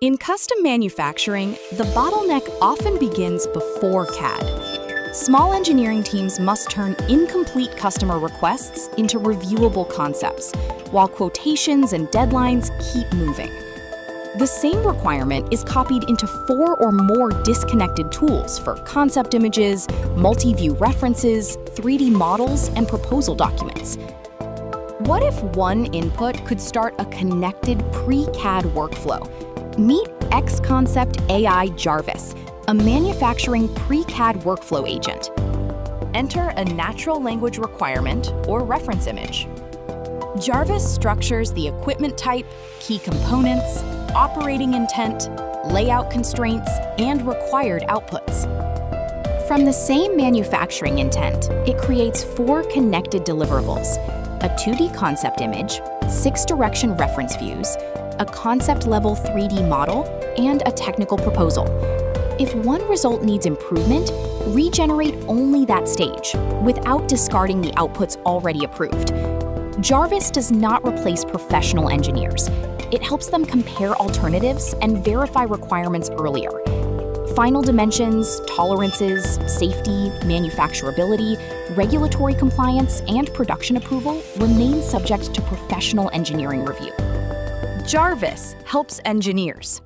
In custom manufacturing, the bottleneck often begins before CAD. Small engineering teams must turn incomplete customer requests into reviewable concepts, while quotations and deadlines keep moving. The same requirement is copied into 4 or more disconnected tools for concept images, multi-view references, 3D models, and proposal documents. What if one input could start a connected pre-CAD workflow? Meet X-Concept AI JARVIS, a manufacturing pre-CAD workflow agent. Enter a natural language requirement or reference image. JARVIS structures the equipment type, key components, operating intent, layout constraints, and required outputs. From the same manufacturing intent, it creates 4 connected deliverables: a 2D concept image, 6 direction reference views, a concept-level 3D model, and a technical proposal. If one result needs improvement, regenerate only that stage, without discarding the outputs already approved. JARVIS does not replace professional engineers. It helps them compare alternatives and verify requirements earlier. Final dimensions, tolerances, safety, manufacturability, regulatory compliance, and production approval remain subject to professional engineering review. JARVIS helps engineers.